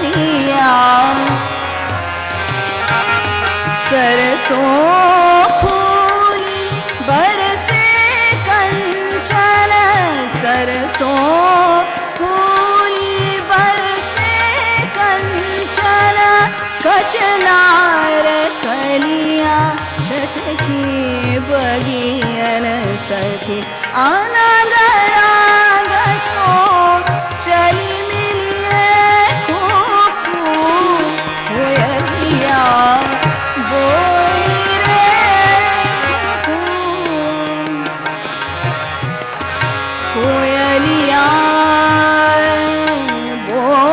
कोयलिया सरसों फूली बरसे कंचन, सरसों फूली बरसे कंचन, कचनार कलिया छटकी बगियन सखी अनगरा गसो चली मिलिए खूब कोयलिया बोली रे कोयलिया बोली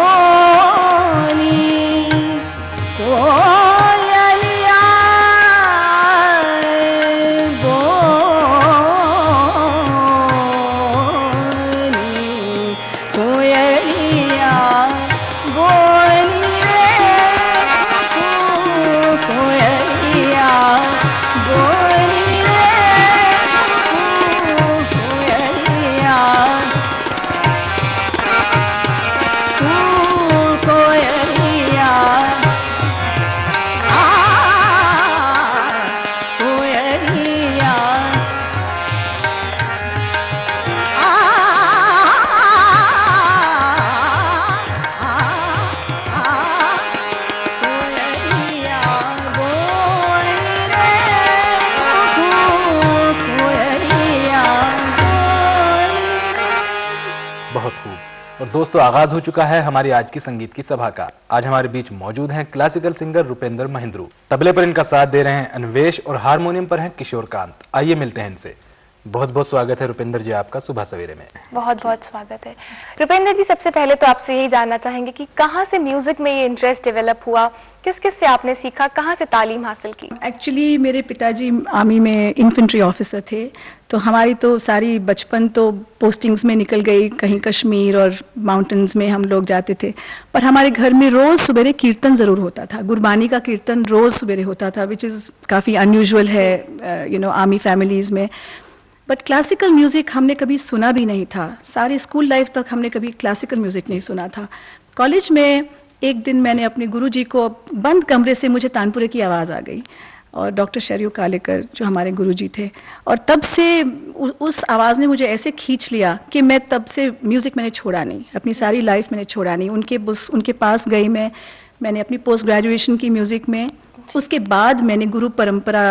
कोयलिया बोली कोयलिया बोली रे कोयलिया बोली रे कोयलिया कोयलिया कोयलिया कोयलिया बोली रे कोयलिया बोली रे। बहुत खूब। और दोस्तों, आगाज हो चुका है हमारी आज की संगीत की सभा का। आज हमारे बीच मौजूद हैं क्लासिकल सिंगर रुपेंद्र महिंद्रू। तबले पर इनका साथ दे रहे हैं अन्वेश और हारमोनियम पर हैं किशोर कांत। आइए मिलते हैं इनसे। बहुत बहुत स्वागत है रुपेंद्र जी आपका सुबह सवेरे में। बहुत बहुत स्वागत है रुपेंद्र जी। सबसे पहले तो आपसे यही जानना चाहेंगे कि कहाँ से म्यूजिक में ये इंटरेस्ट डेवलप हुआ, किस किस से आपने सीखा, कहाँ से तालीम हासिल की? एक्चुअली मेरे पिताजी आर्मी में इन्फेंट्री ऑफिसर थे, तो हमारी तो सारी बचपन तो पोस्टिंग्स में निकल गई, कहीं कश्मीर और माउंटेन्स में हम लोग जाते थे। पर हमारे घर में रोज़ सुबह कीर्तन ज़रूर होता था, गुरबानी का कीर्तन रोज़ सुबह होता था, विच इज़ काफ़ी अनयूजुअल है आर्मी फैमिलीज़ में। बट क्लासिकल म्यूज़िक हमने कभी सुना भी नहीं था, सारी स्कूल लाइफ तक हमने कभी क्लासिकल म्यूज़िक नहीं सुना था। कॉलेज में एक दिन मैंने अपने गुरुजी को बंद कमरे से मुझे तानपुरे की आवाज़ आ गई, और डॉक्टर शरयू कालेकर जो हमारे गुरुजी थे, और तब से उस आवाज़ ने मुझे ऐसे खींच लिया कि मैं तब से म्यूज़िक मैंने छोड़ा नहीं, अपनी सारी लाइफ मैंने छोड़ा नहीं। उनके पास गई मैंने अपनी पोस्ट ग्रेजुएशन की म्यूज़िक में। उसके बाद मैंने गुरु परंपरा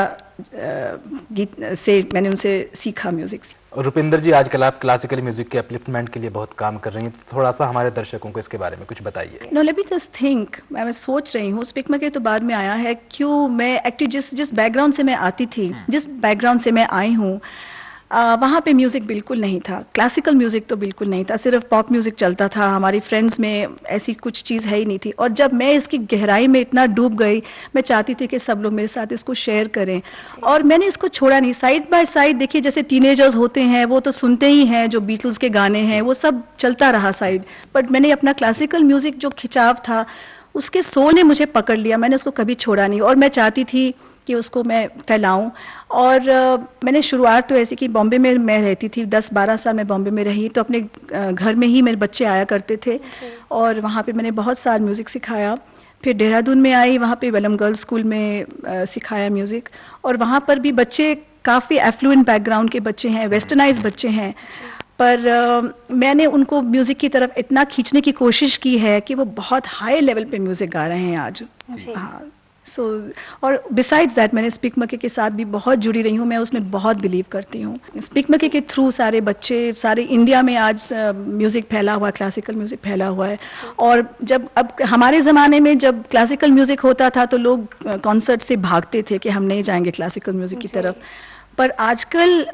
गीत से मैंने उनसे सीखा म्यूज़िक। और रुपेंद्र जी, आजकल आप क्लासिकल म्यूजिक के अपलिफ्टमेंट के लिए बहुत काम कर रही हैं, तो थोड़ा सा हमारे दर्शकों को इसके बारे में कुछ बताइए। No let me just think, मैं सोच रही हूँ, स्पिकमा के तो बाद में आया है, क्यों मैं एक्चुअली जिस बैकग्राउंड से मैं आती थी, जिस बैकग्राउंड से मैं आई हूँ, वहाँ पे म्यूज़िक बिल्कुल नहीं था, क्लासिकल म्यूज़िक तो बिल्कुल नहीं था, सिर्फ पॉप म्यूज़िक चलता था। हमारी फ्रेंड्स में ऐसी कुछ चीज़ है ही नहीं थी। और जब मैं इसकी गहराई में इतना डूब गई, मैं चाहती थी कि सब लोग मेरे साथ इसको शेयर करें, और मैंने इसको छोड़ा नहीं। साइड बाय साइड देखिए, जैसे टीनेजर्स होते हैं वो तो सुनते ही हैं, जो बीटल्स के गाने हैं वो सब चलता रहा साइड, बट मैंने अपना क्लासिकल म्यूज़िक जो खिंचाव था, उसके सोल ने मुझे पकड़ लिया, मैंने उसको कभी छोड़ा नहीं, और मैं चाहती थी कि उसको मैं फैलाऊं। और मैंने शुरुआत तो ऐसी कि बॉम्बे में मैं रहती थी, 10-12 साल मैं बॉम्बे में रही, तो अपने घर में ही मेरे बच्चे आया करते थे, और वहाँ पे मैंने बहुत साल म्यूज़िक सिखाया। फिर देहरादून में आई, वहाँ पे वेलम गर्ल्स स्कूल में सिखाया म्यूज़िक, और वहाँ पर भी बच्चे काफ़ी एफ्लुएंट बैकग्राउंड के बच्चे हैं, वेस्टर्नाइज बच्चे हैं, पर मैंने उनको म्यूज़िक की तरफ इतना खींचने की कोशिश की है कि वो बहुत हाई लेवल पे म्यूज़िक गा रहे हैं आज। हाँ, और बिसाइड्स दैट मैंने स्पीक मके के साथ भी बहुत जुड़ी रही हूँ, मैं उसमें बहुत बिलीव करती हूँ। स्पीक मके के थ्रू सारे बच्चे, सारे इंडिया में आज म्यूज़िक फैला हुआ है, क्लासिकल म्यूज़िक फैला हुआ है। और अब हमारे ज़माने में जब क्लासिकल म्यूज़िक होता था तो लोग कॉन्सर्ट से भागते थे कि हम नहीं जाएंगे क्लासिकल म्यूज़िक की तरफ, पर आजकल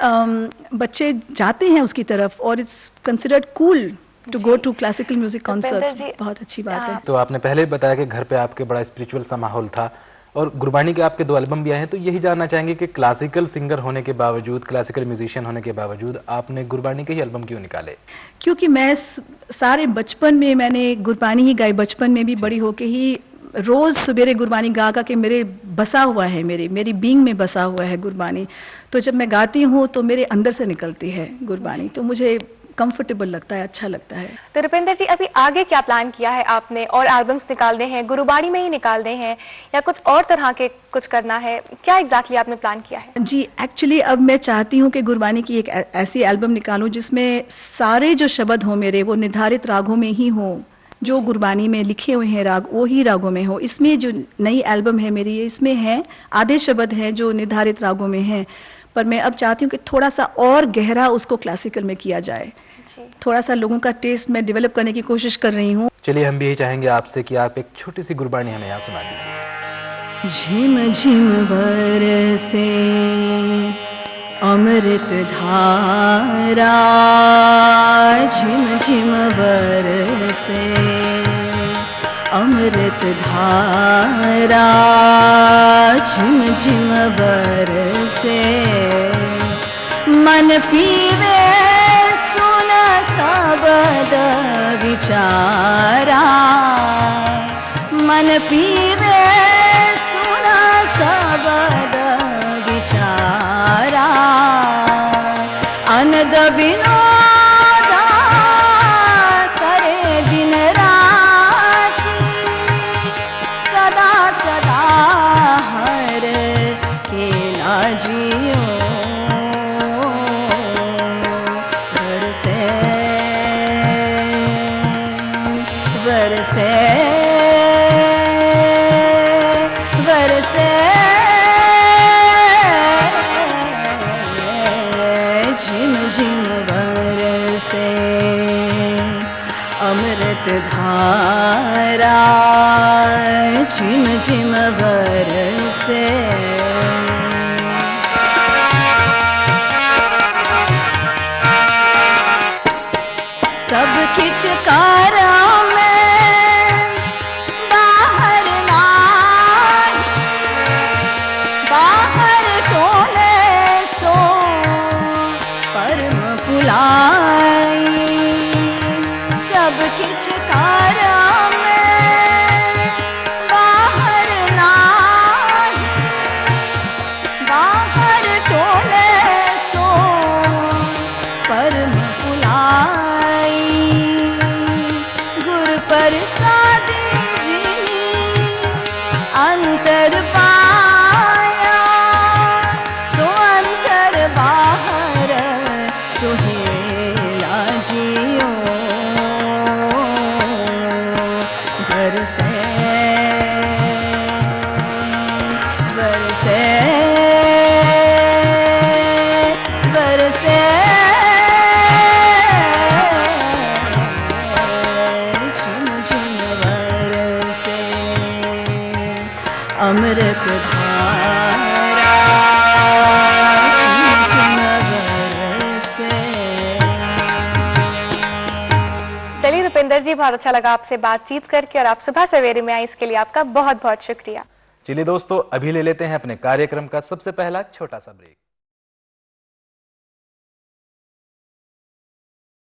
बच्चे जाते हैं उसकी तरफ, और it's considered cool to go to classical music concerts. बहुत अच्छी बात है। तो आपने पहले भी बताया कि घर पे आपके बड़ा स्पिरिचुअल सा माहौल था, और गुरबानी के आपके 2 एल्बम भी आए हैं, तो यही जानना चाहेंगे कि क्लासिकल सिंगर होने के बावजूद, क्लासिकल म्यूजिशियन होने के बावजूद आपने गुरबानी के ही एल्बम क्यों निकाले? क्योंकि मैं सारे बचपन में मैंने गुरबानी ही गाई, बचपन में भी, बड़ी होके ही रोज़ सवेरे गुरबानी गा के मेरे बसा हुआ है, मेरी बीइंग में बसा हुआ है गुरबानी। तो जब मैं गाती हूँ तो मेरे अंदर से निकलती है गुरबानी, तो मुझे कंफर्टेबल लगता है, अच्छा लगता है। तो रुपेंद्र जी, अभी आगे क्या प्लान किया है आपने? और एल्बम्स निकालने हैं, गुरुबाणी में ही निकालने हैं, या कुछ और तरह के कुछ करना है? क्या एग्जैक्टली आपने प्लान किया है? जी, एक्चुअली अब मैं चाहती हूँ कि गुरबानी की एक ऐसी एल्बम निकालूं जिसमें सारे जो शब्द हों मेरे, वो निर्धारित रागों में ही हों, जो गुरबानी में लिखे हुए हैं राग, वो ही रागों में हो। इसमें जो नई एल्बम है मेरी, इसमें है आधे शब्द हैं जो निर्धारित रागों में हैं, पर मैं अब चाहती हूँ कि थोड़ा सा और गहरा उसको क्लासिकल में किया जाए। थोड़ा सा लोगों का टेस्ट मैं डेवलप करने की कोशिश कर रही हूँ। चलिए, हम भी यही चाहेंगे आपसे कि आप एक छोटी सी गुरबानी हमें यहाँ सुना दीजिए। झिम झिम बरसे अमृत धारा, झिम झिम बरसे अमृत धारा, झिम झिम बरसे मन पीवे सुन सबद विचारा, मन पीवे सुन सबद विचारा, अनद विनोदा करे दिन राति, सदा सदा हर खेला जियो, बरसे बरसे बरसे झिम झिम बरसे अमृत धारा, झिम झिम बरसे। सब किछ कारा में बाहर नाही, बाहर टोले सो परम पुलाई, सब किछ कारा में बाहर नाही, बाहर टोले सो परम पुलाई, गुर प्रसादी जी अंतर पाया, सो अंतर बाहर सुहेला जियो, बरसे बरसे बरसे झिम झिम बरसे अमृत धारा, झिम झिम बरसे। चलिए रुपेंद्र जी, बहुत अच्छा लगा आपसे बातचीत करके, और आप सुबह सवेरे में आए, इसके लिए आपका बहुत बहुत शुक्रिया। चलिए दोस्तों, अभी ले लेते हैं अपने कार्यक्रम का सबसे पहला छोटा सा ब्रेक।